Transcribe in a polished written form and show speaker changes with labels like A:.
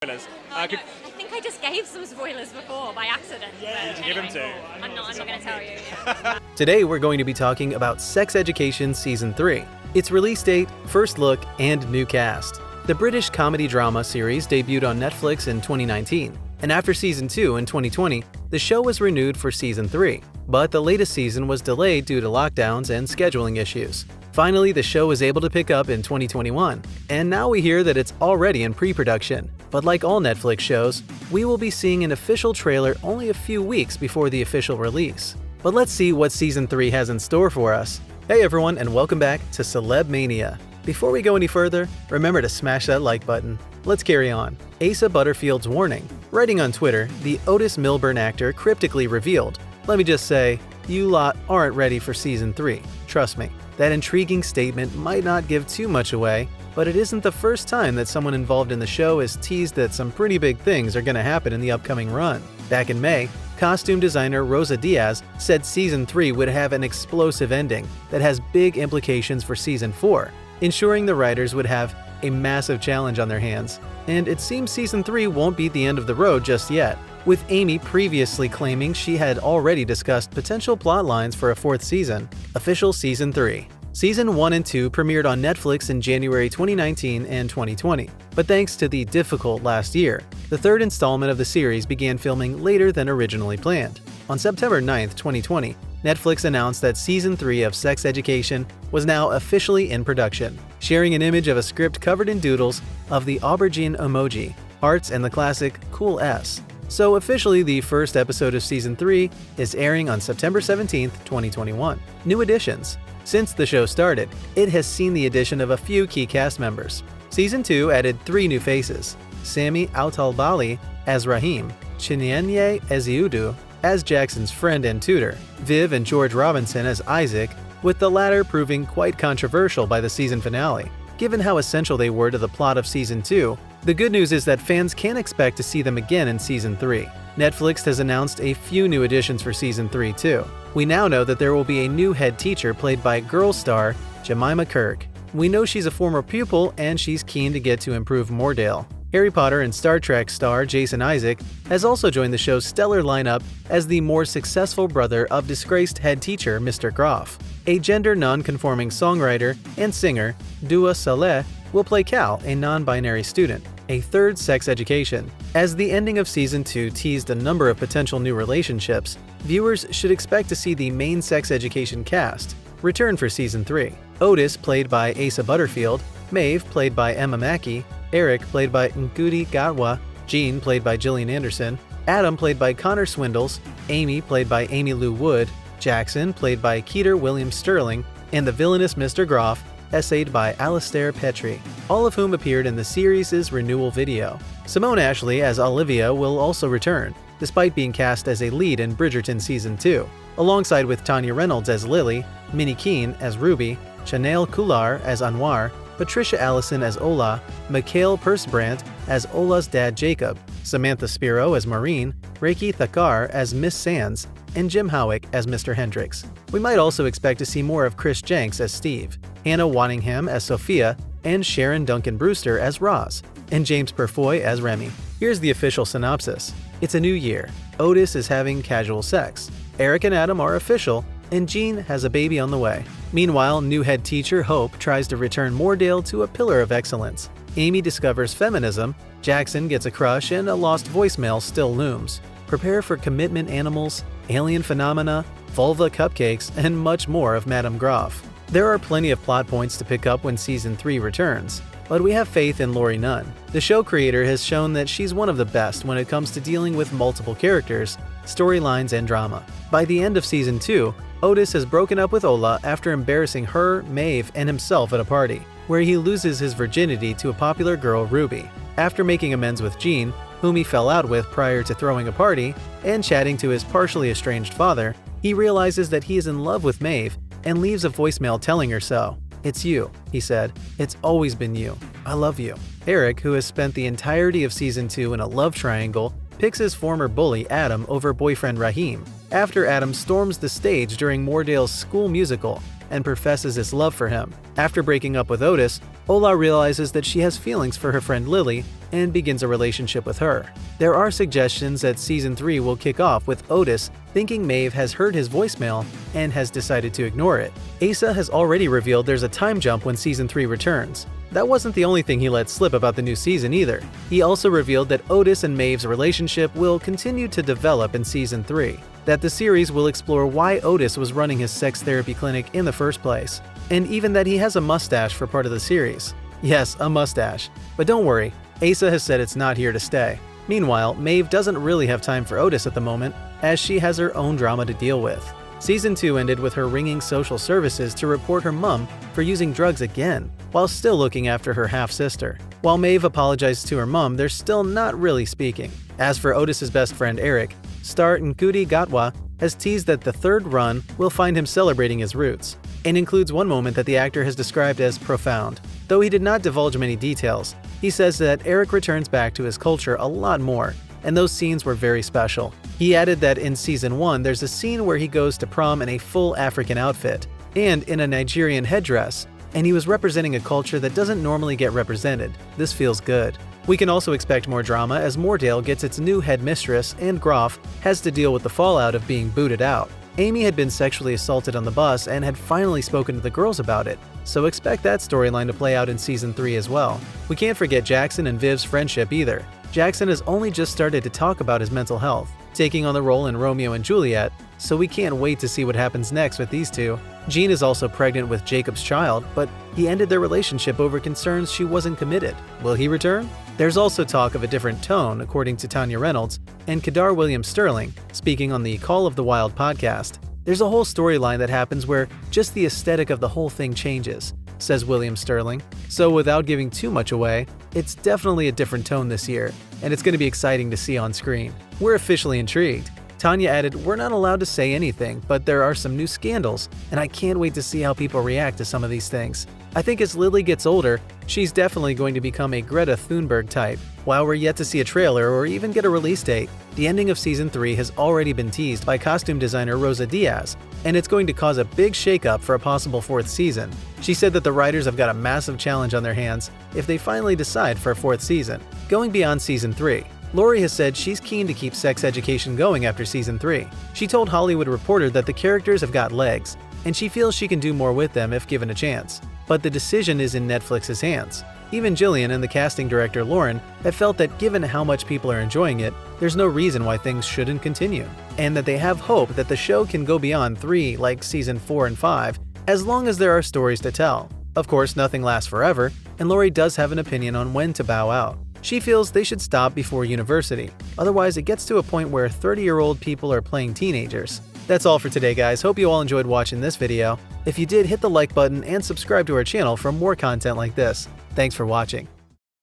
A: Spoilers.
B: I think I just gave some spoilers before by accident.
A: Did you give them to?
B: I'm not going to tell you.
C: Today we're going to be talking about Sex Education Season 3, its release date, first look, and new cast. The British comedy drama series debuted on Netflix in 2019, and after Season 2 in 2020, the show was renewed for Season 3, but the latest season was delayed due to lockdowns and scheduling issues. Finally, the show was able to pick up in 2021, and now we hear that it's already in pre-production. But like all Netflix shows, we will be seeing an official trailer only a few weeks before the official release. But let's see what Season 3 has in store for us. Hey everyone, and welcome back to Celeb Mania. Before we go any further, remember to smash that like button. Let's carry on. Asa Butterfield's warning. Writing on Twitter, the Otis Milburn actor cryptically revealed, "Let me just say, you lot aren't ready for Season 3. Trust me." That intriguing statement might not give too much away, but it isn't the first time that someone involved in the show has teased that some pretty big things are going to happen in the upcoming run. Back in May, costume designer Rosa Diaz said Season 3 would have an explosive ending that has big implications for Season 4, ensuring the writers would have a massive challenge on their hands. And it seems Season 3 won't be the end of the road just yet, with Amy previously claiming she had already discussed potential plot lines for a fourth season. Official Season 3. Season 1 and 2 premiered on Netflix in January 2019 and 2020, but thanks to the difficult last year, the third installment of the series began filming later than originally planned. On September 9, 2020, Netflix announced that Season 3 of Sex Education was now officially in production, sharing an image of a script covered in doodles of the aubergine emoji, hearts, and the classic cool S. So officially, the first episode of Season 3 is airing on September 17, 2021. New additions. Since the show started, it has seen the addition of a few key cast members. Season 2 added 3 new faces: Sami Outalbali as Rahim, Chinenye Eziudu as Jackson's friend and tutor, Viv and George Robinson as Isaac, with the latter proving quite controversial by the season finale. Given how essential they were to the plot of Season 2, the good news is that fans can expect to see them again in Season 3. Netflix has announced a few new additions for Season 3 too. We now know that there will be a new head teacher played by Girl star Jemima Kirk. We know she's a former pupil and she's keen to get to improve Moordale. Harry Potter and Star Trek star Jason Isaac has also joined the show's stellar lineup as the more successful brother of disgraced head teacher Mr. Groff. A gender non-conforming songwriter and singer, Dua Saleh, will play Cal, a non-binary student, a third sex education. As the ending of Season 2 teased a number of potential new relationships, viewers should expect to see the main sex education cast return for Season 3. Otis, played by Asa Butterfield, Maeve, played by Emma Mackey, Eric, played by Ngudi Gatwa, Jean, played by Gillian Anderson, Adam, played by Connor Swindles, Amy, played by Amy Lou Wood, Jackson, played by Keeter William Sterling, and the villainous Mr. Groff, essayed by Alastair Petrie, all of whom appeared in the series' renewal video. Simone Ashley as Olivia will also return, despite being cast as a lead in Bridgerton Season 2, alongside with Tanya Reynolds as Lily, Minnie Keane as Ruby, Chanel Kular as Anwar, Patricia Allison as Ola, Mikhail Persbrandt as Ola's dad Jacob, Samantha Spiro as Maureen, Reiki Thakar as Miss Sands, and Jim Howick as Mr. Hendricks. We might also expect to see more of Chris Jenks as Steve, Hannah Waddingham as Sophia, and Sharon Duncan Brewster as Roz, and James Purfoy as Remy. Here's the official synopsis. It's a new year. Otis is having casual sex. Eric and Adam are official, and Jean has a baby on the way. Meanwhile, new head teacher Hope tries to return Moordale to a pillar of excellence. Amy discovers feminism, Jackson gets a crush, and a lost voicemail still looms. Prepare for commitment animals, alien phenomena, vulva cupcakes, and much more of Madame Groff. There are plenty of plot points to pick up when Season 3 returns, but we have faith in Laurie Nunn. The show creator has shown that she's one of the best when it comes to dealing with multiple characters, storylines, and drama. By the end of Season 2, Otis has broken up with Ola after embarrassing her, Maeve, and himself at a party, where he loses his virginity to a popular girl, Ruby. After making amends with Jean, whom he fell out with prior to throwing a party, and chatting to his partially estranged father, he realizes that he is in love with Maeve and leaves a voicemail telling her so. "It's you," he said. "It's always been you. I love you." Eric, who has spent the entirety of Season 2 in a love triangle, picks his former bully Adam over boyfriend Rahim. After Adam storms the stage during Moordale's school musical, and professes his love for him. After breaking up with Otis, Ola realizes that she has feelings for her friend Lily and begins a relationship with her. There are suggestions that Season 3 will kick off with Otis thinking Maeve has heard his voicemail and has decided to ignore it. Asa has already revealed there's a time jump when Season 3 returns. That wasn't the only thing he let slip about the new season either. He also revealed that Otis and Maeve's relationship will continue to develop in Season 3, that the series will explore why Otis was running his sex therapy clinic in the first place, and even that he has a mustache for part of the series. Yes, a mustache. But don't worry, Asa has said it's not here to stay. Meanwhile, Maeve doesn't really have time for Otis at the moment, as she has her own drama to deal with. Season 2 ended with her ringing social services to report her mum for using drugs again, while still looking after her half-sister. While Maeve apologized to her mum, they're still not really speaking. As for Otis's best friend Eric, star Nkudi Gatwa has teased that the third run will find him celebrating his roots, and includes one moment that the actor has described as profound. Though he did not divulge many details, he says that Eric returns back to his culture a lot more, and those scenes were very special. He added that in Season 1 there's a scene where he goes to prom in a full African outfit, and in a Nigerian headdress, and he was representing a culture that doesn't normally get represented. This feels good. We can also expect more drama as Moordale gets its new headmistress and Groff has to deal with the fallout of being booted out. Amy had been sexually assaulted on the bus and had finally spoken to the girls about it, so expect that storyline to play out in Season 3 as well. We can't forget Jackson and Viv's friendship either. Jackson has only just started to talk about his mental health, taking on the role in Romeo and Juliet, so we can't wait to see what happens next with these two. Jean is also pregnant with Jacob's child, but he ended their relationship over concerns she wasn't committed. Will he return? There's also talk of a different tone, according to Tanya Reynolds and Kadar Williams Sterling, speaking on the Call of the Wild podcast. There's a whole storyline that happens where just the aesthetic of the whole thing changes, says William Sterling. So without giving too much away, it's definitely a different tone this year, and it's going to be exciting to see on screen. We're officially intrigued. Tanya added, "We're not allowed to say anything, but there are some new scandals, and I can't wait to see how people react to some of these things. I think as Lily gets older, she's definitely going to become a Greta Thunberg type." While we're yet to see a trailer or even get a release date, the ending of Season 3 has already been teased by costume designer Rosa Diaz, and it's going to cause a big shakeup for a possible fourth season. She said that the writers have got a massive challenge on their hands if they finally decide for a fourth season. Going beyond Season 3, Lori has said she's keen to keep Sex Education going after Season 3. She told Hollywood Reporter that the characters have got legs, and she feels she can do more with them if given a chance. But the decision is in Netflix's hands. Even Jillian and the casting director Lauren have felt that given how much people are enjoying it, there's no reason why things shouldn't continue, and that they have hope that the show can go beyond 3 like Season 4 and 5, as long as there are stories to tell. Of course, nothing lasts forever, and Lori does have an opinion on when to bow out. She feels they should stop before university, otherwise it gets to a point where 30-year-old people are playing teenagers. That's all for today, guys. Hope you all enjoyed watching this video. If you did, hit the like button and subscribe to our channel for more content like this. Thanks for watching.